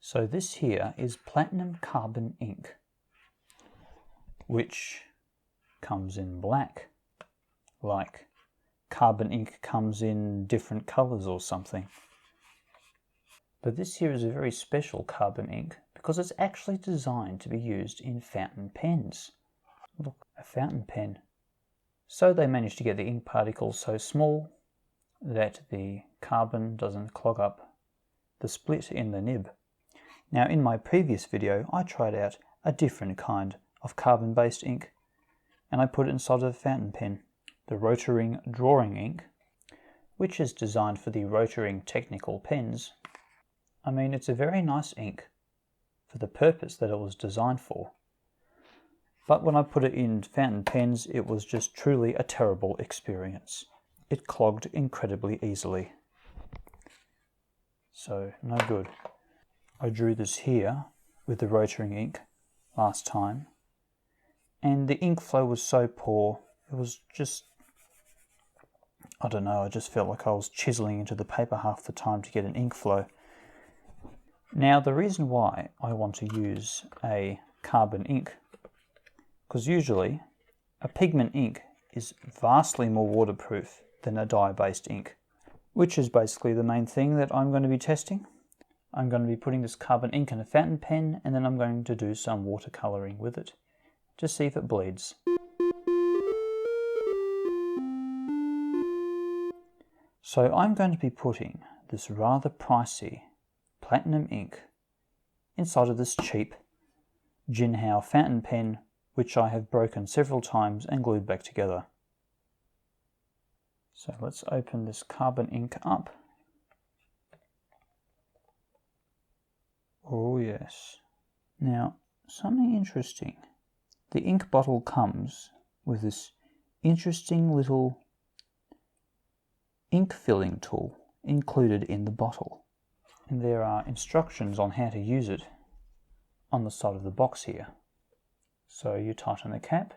So this here is platinum carbon ink, which comes in black, like carbon ink comes in different colours or something. But this here is a very special carbon ink because it's actually designed to be used in fountain pens. Look, a fountain pen. So they managed to get the ink particles so small that the carbon doesn't clog up the split in the nib. Now in my previous video I tried out a different kind of carbon based ink and I put it inside a fountain pen, the Rotoring drawing ink, which is designed for the Rotoring technical pens. I mean, it's a very nice ink for the purpose that it was designed for. But when I put it in fountain pens, it was just truly a terrible experience. It clogged incredibly easily. So, no good. I drew this here with the Rotoring ink last time, and the ink flow was so poor, it was just, I don't know, I just felt like I was chiseling into the paper half the time to get an ink flow. Now the reason why I want to use a carbon ink, because usually a pigment ink is vastly more waterproof than a dye-based ink, which is basically the main thing that I'm going to be testing. I'm going to be putting this carbon ink in a fountain pen and then I'm going to do some watercolouring with it to see if it bleeds. So I'm going to be putting this rather pricey platinum ink inside of this cheap Jinhao fountain pen, which I have broken several times and glued back together. So let's open this carbon ink up. Oh yes. Now, something interesting. The ink bottle comes with this interesting little ink filling tool included in the bottle. And there are instructions on how to use it on the side of the box here. So you tighten the cap,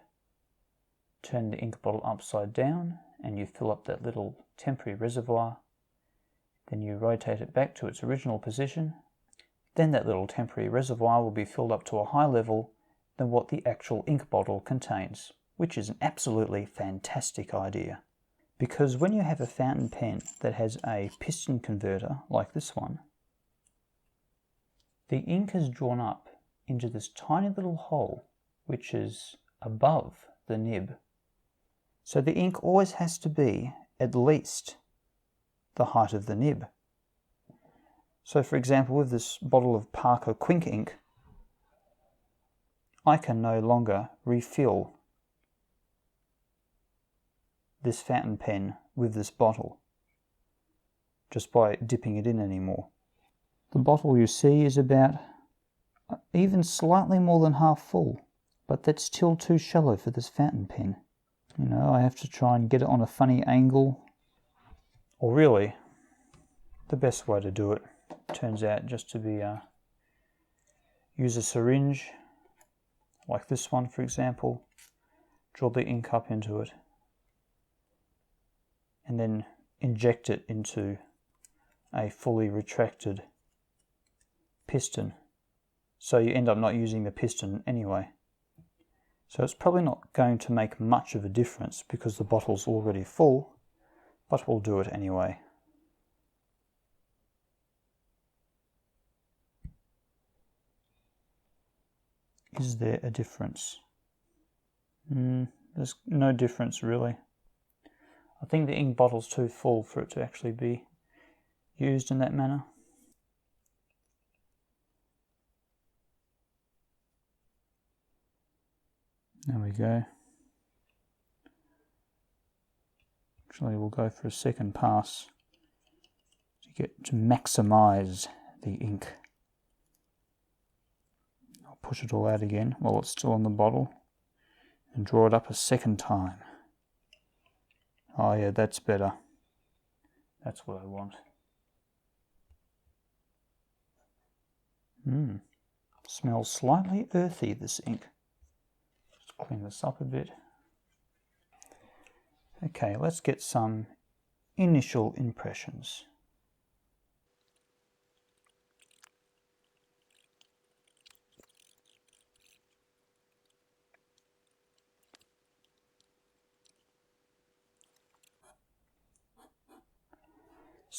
turn the ink bottle upside down, and you fill up that little temporary reservoir. Then you rotate it back to its original position. Then that little temporary reservoir will be filled up to a higher level than what the actual ink bottle contains, which is an absolutely fantastic idea. Because when you have a fountain pen that has a piston converter like this one, the ink is drawn up into this tiny little hole which is above the nib. So the ink always has to be at least the height of the nib. So for example, with this bottle of Parker Quink ink, I can no longer refill this fountain pen with this bottle just by dipping it in anymore. The bottle you see is about even slightly more than half full, but that's still too shallow for this fountain pen. You know, I have to try and get it on a funny angle. Or really, the best way to do it turns out just to be use a syringe, like this one for example, draw the ink up into it, and then inject it into a fully retracted piston. So you end up not using the piston anyway. So it's probably not going to make much of a difference because the bottle's already full, but we'll do it anyway. Is there a difference? There's no difference really. I think the ink bottle's too full for it to actually be used in that manner. There we go. Actually, we'll go for a second pass to maximize the ink. I'll push it all out again while it's still in the bottle and draw it up a second time. Oh yeah, that's better. That's what I want. Smells slightly earthy, this ink. Just clean this up a bit. Okay, let's get some initial impressions.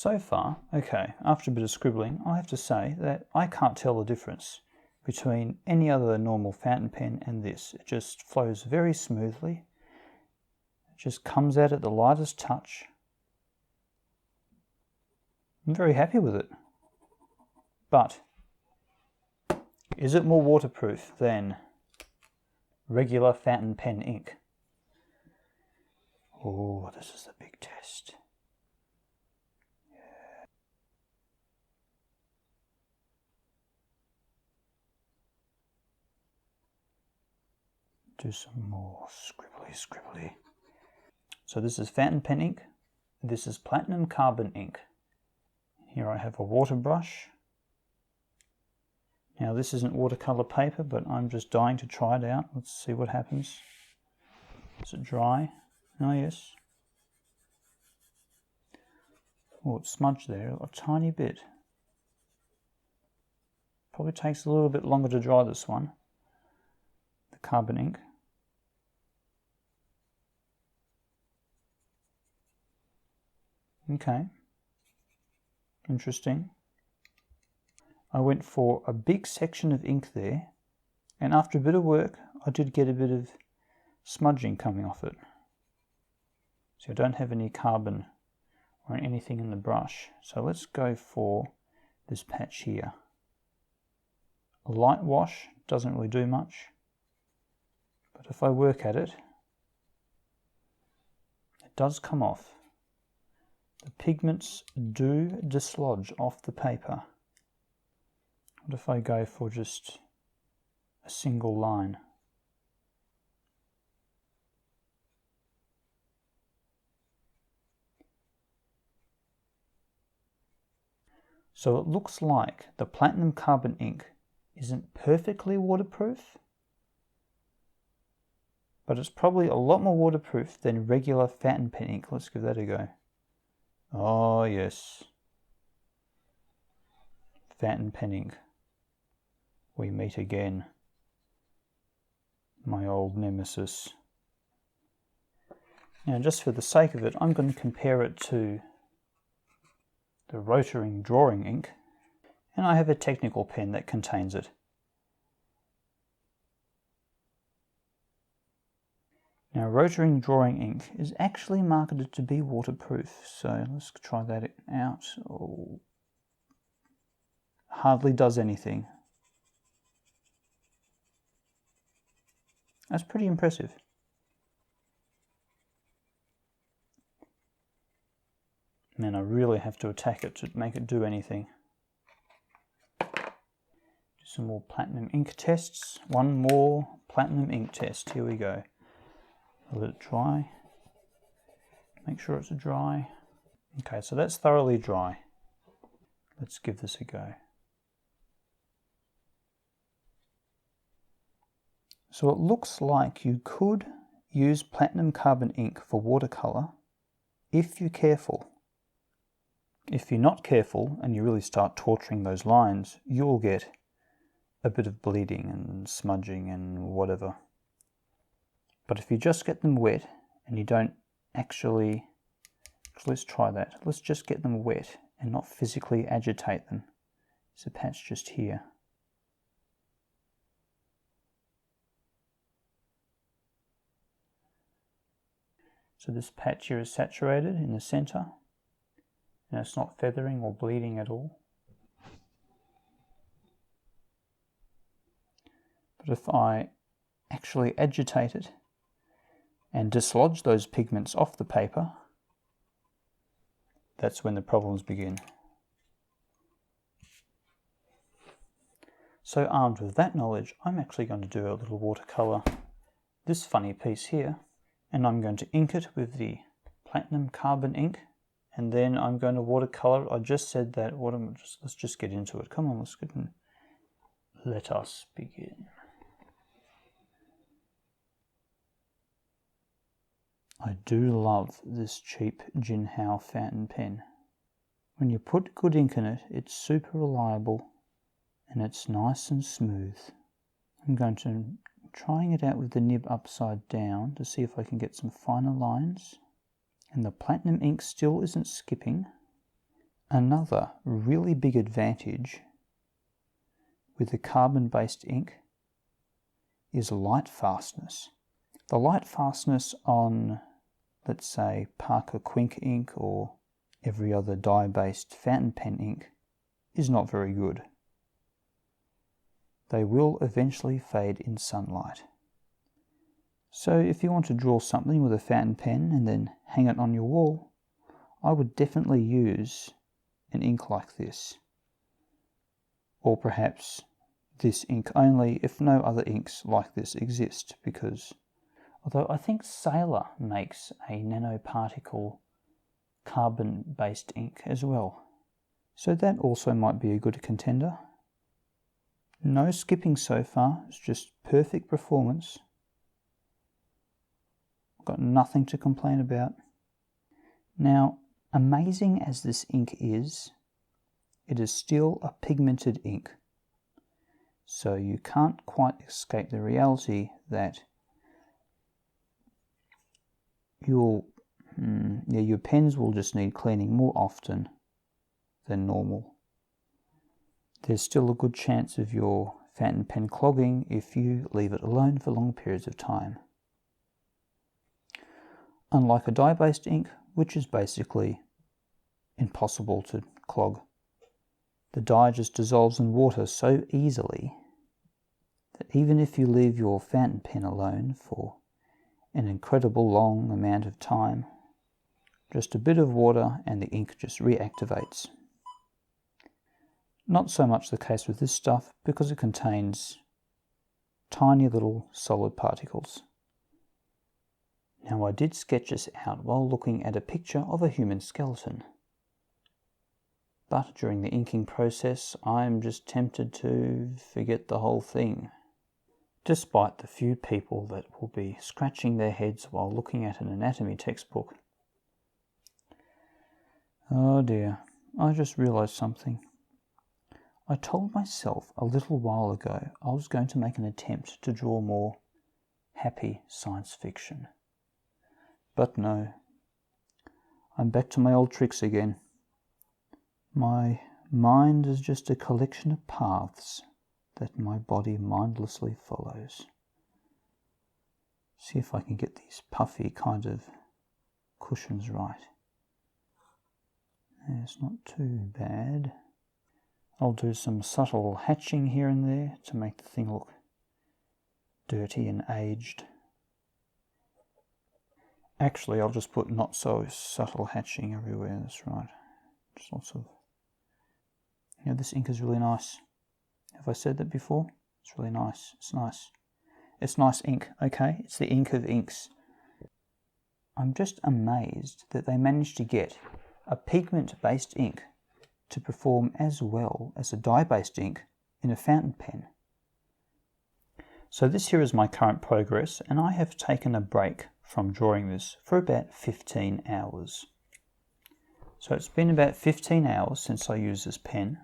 So far, okay, after a bit of scribbling, I have to say that I can't tell the difference between any other normal fountain pen and this. It just flows very smoothly. It just comes out at the lightest touch. I'm very happy with it. But is it more waterproof than regular fountain pen ink? Oh, this is the big test. Do some more scribbly. So this is fountain pen ink. This is platinum carbon ink. Here I have a water brush. Now this isn't watercolor paper, but I'm just dying to try it out. Let's see what happens. Is it dry? Oh yes. Oh, it's smudged there a tiny bit. Probably takes a little bit longer to dry this one, the carbon ink. Okay, interesting. I went for a big section of ink there, and after a bit of work I did get a bit of smudging coming off it. So I don't have any carbon or anything in the brush. So let's go for this patch here. A light wash doesn't really do much, but if I work at it, it does come off. The pigments do dislodge off the paper. What if I go for just a single line? So it looks like the platinum carbon ink isn't perfectly waterproof, but it's probably a lot more waterproof than regular fountain pen ink. Let's give that a go. Oh yes, fountain pen ink. We meet again, my old nemesis. Now just for the sake of it, I'm going to compare it to the Rotaring drawing ink, and I have a technical pen that contains it. Now Rotaring drawing ink is actually marketed to be waterproof, so let's try that out. Oh, hardly does anything. That's pretty impressive. And then I really have to attack it to make it do anything. Do some more platinum ink tests. One more platinum ink test. Here we go. I'll let it dry. Make sure it's dry. Okay, so that's thoroughly dry. Let's give this a go. So it looks like you could use platinum carbon ink for watercolor if you're careful. If you're not careful and you really start torturing those lines, you'll get a bit of bleeding and smudging and whatever. But if you just get them wet and you don't actually, let's try that. Let's just get them wet and not physically agitate them. There's a patch just here. So this patch here is saturated in the center, and it's not feathering or bleeding at all. But if I actually agitate it and dislodge those pigments off the paper, that's when the problems begin. So armed with that knowledge, I'm actually going to do a little watercolor, this funny piece here, and I'm going to ink it with the platinum carbon ink, and then I'm going to watercolor. I just said that. Let's just get into it. Come on, let's get in. Let us begin. I do love this cheap Jinhao fountain pen. When you put good ink in it, it's super reliable and it's nice and smooth. I'm going to trying it out with the nib upside down to see if I can get some finer lines. And the platinum ink still isn't skipping. Another really big advantage with the carbon-based ink is light fastness. The light fastness on, let's say, Parker Quink ink or every other dye-based fountain pen ink is not very good. They will eventually fade in sunlight. So if you want to draw something with a fountain pen and then hang it on your wall, I would definitely use an ink like this. Or perhaps this ink only if no other inks like this exist, because although I think Sailor makes a nanoparticle carbon-based ink as well. So that also might be a good contender. No skipping so far, it's just perfect performance. Got nothing to complain about. Now, amazing as this ink is, it is still a pigmented ink. So you can't quite escape the reality that your pens will just need cleaning more often than normal. There's still a good chance of your fountain pen clogging if you leave it alone for long periods of time. Unlike a dye-based ink, which is basically impossible to clog. The dye just dissolves in water so easily that even if you leave your fountain pen alone for an incredible long amount of time, just a bit of water and the ink just reactivates. Not so much the case with this stuff because it contains tiny little solid particles. Now, I did sketch this out while looking at a picture of a human skeleton. But during the inking process, I'm just tempted to forget the whole thing, despite the few people that will be scratching their heads while looking at an anatomy textbook. Oh dear, I just realised something. I told myself a little while ago I was going to make an attempt to draw more happy science fiction. But no, I'm back to my old tricks again. My mind is just a collection of paths that my body mindlessly follows. See if I can get these puffy kind of cushions right. It's not too bad. I'll do some subtle hatching here and there to make the thing look dirty and aged. Actually, I'll just put not so subtle hatching everywhere, that's right. Just lots of... Yeah, this ink is really nice. Have I said that before? It's really nice. It's nice. It's nice ink, okay? It's the ink of inks. I'm just amazed that they managed to get a pigment-based ink to perform as well as a dye-based ink in a fountain pen. So this here is my current progress, and I have taken a break from drawing this for about 15 hours. So it's been about 15 hours since I used this pen.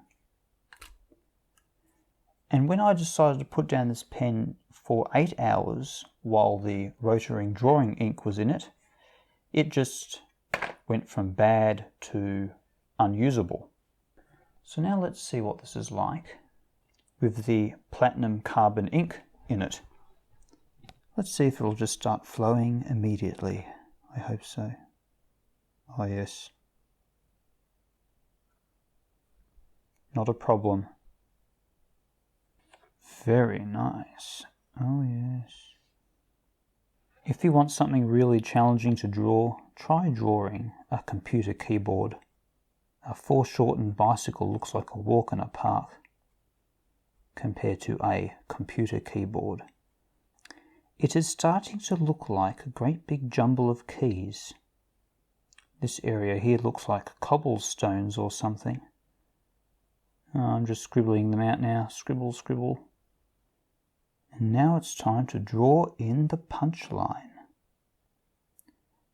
And when I decided to put down this pen for 8 hours while the rotoring drawing ink was in it, it just went from bad to unusable. So now let's see what this is like with the platinum carbon ink in it. Let's see if it'll just start flowing immediately. I hope so. Oh yes. Not a problem. Very nice. Oh yes. If you want something really challenging to draw, try drawing a computer keyboard. A foreshortened bicycle looks like a walk in a park compared to a computer keyboard. It is starting to look like a great big jumble of keys. This area here looks like cobblestones or something. Oh, I'm just scribbling them out now. Scribble, scribble. And now it's time to draw in the punchline.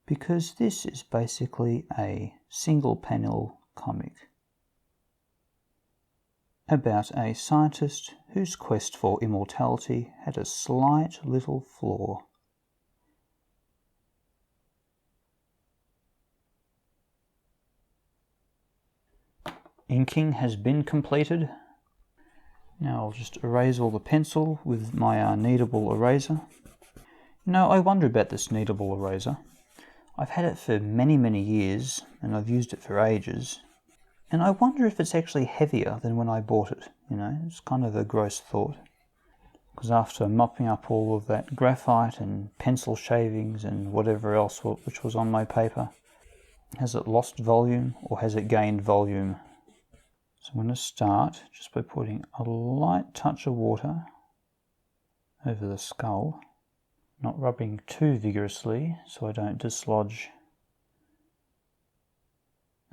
Because this is basically a single panel comic about a scientist whose quest for immortality had a slight little flaw. inking has been completed. Now I'll just erase all the pencil with my kneadable eraser. Now I wonder about this kneadable eraser. I've had it for many years and I've used it for ages. And I wonder if it's actually heavier than when I bought it. You know, it's kind of a gross thought. Because after mopping up all of that graphite and pencil shavings and whatever else which was on my paper, has it lost volume or has it gained volume? So I'm going to start just by putting a light touch of water over the skull, not rubbing too vigorously so I don't dislodge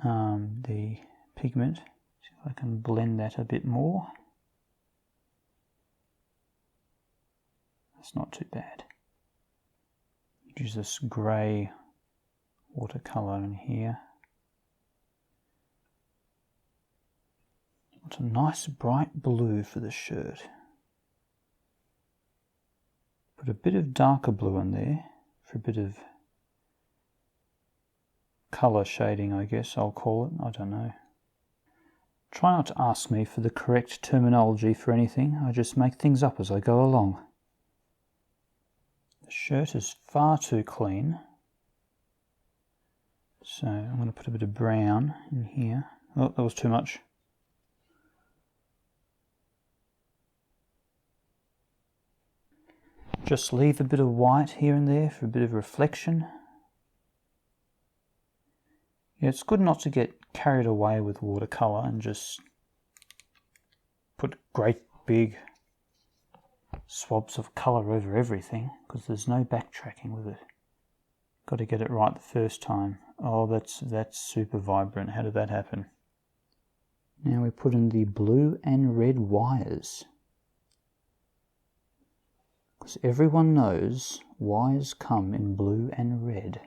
the pigment. See if I can blend that a bit more. That's not too bad. Use this grey watercolour in here. It's a nice bright blue for the shirt. Put a bit of darker blue in there for a bit of colour shading, I guess I'll call it. I don't know. Try not to ask me for the correct terminology for anything. I just make things up as I go along. The shirt is far too clean. So I'm going to put a bit of brown in here. Oh, that was too much. Just leave a bit of white here and there for a bit of reflection. Yeah, it's good not to get carried away with watercolour and just put great big swabs of colour over everything, because there's no backtracking with it. Got to get it right the first time. Oh, that's super vibrant. How did that happen? Now we put in the blue and red wires. Because everyone knows wires come in blue and red.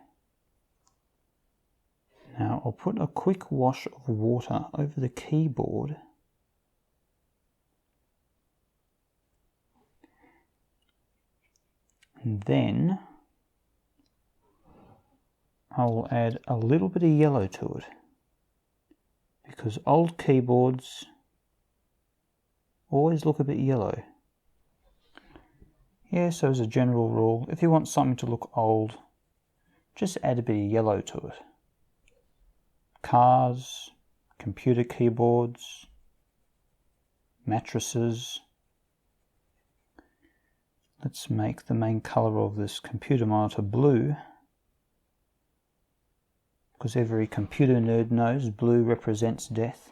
Now I'll put a quick wash of water over the keyboard. And then I'll add a little bit of yellow to it. Because old keyboards always look a bit yellow. Yeah, so as a general rule, if you want something to look old, just add a bit of yellow to it. Cars, computer keyboards, mattresses. Let's make the main colour of this computer monitor blue, because every computer nerd knows blue represents death.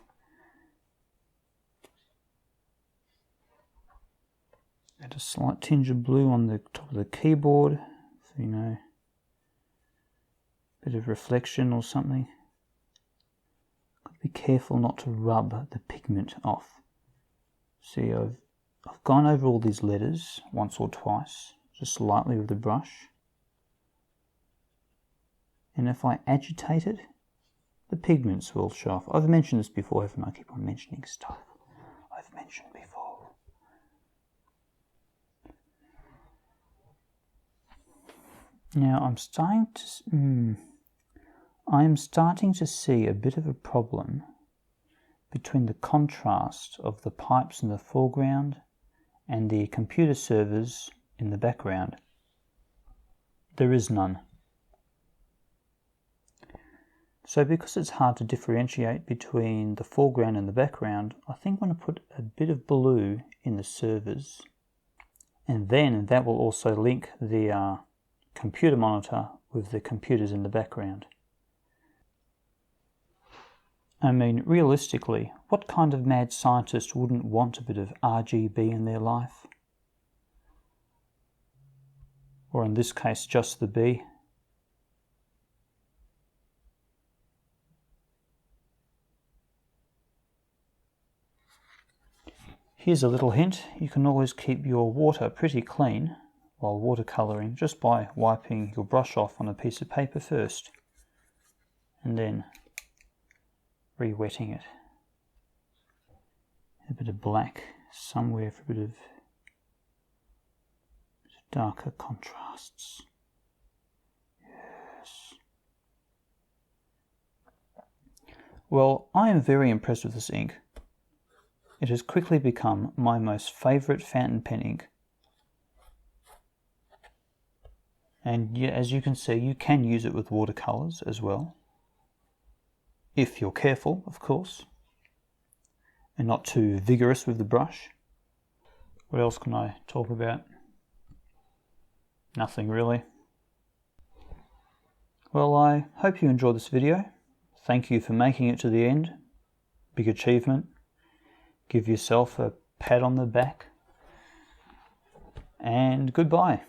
Add a slight tinge of blue on the top of the keyboard, so you know, a bit of reflection or something. Got to be careful not to rub the pigment off. See, I've gone over all these letters once or twice, just lightly with the brush. And if I agitate it, the pigments will show off. I've mentioned this before, haven't I? I keep on mentioning stuff I've mentioned before. Now I'm starting to see a bit of a problem between the contrast of the pipes in the foreground and the computer servers in the background. There is none. So because it's hard to differentiate between the foreground and the background, I think I'm going to put a bit of blue in the servers, and then that will also link the computer monitor with the computers in the background. I mean, realistically, what kind of mad scientist wouldn't want a bit of RGB in their life? Or in this case, just the B. Here's a little hint. You can always keep your water pretty clean while watercolouring just by wiping your brush off on a piece of paper first and then re-wetting it. A bit of black somewhere for a bit of darker contrasts. Yes. Well, I am very impressed with this ink. It has quickly become my most favourite fountain pen ink. And as you can see, you can use it with watercolours as well. If you're careful, of course, and not too vigorous with the brush. What else can I talk about? Nothing really. Well, I hope you enjoyed this video. Thank you for making it to the end. Big achievement. Give yourself a pat on the back. And goodbye.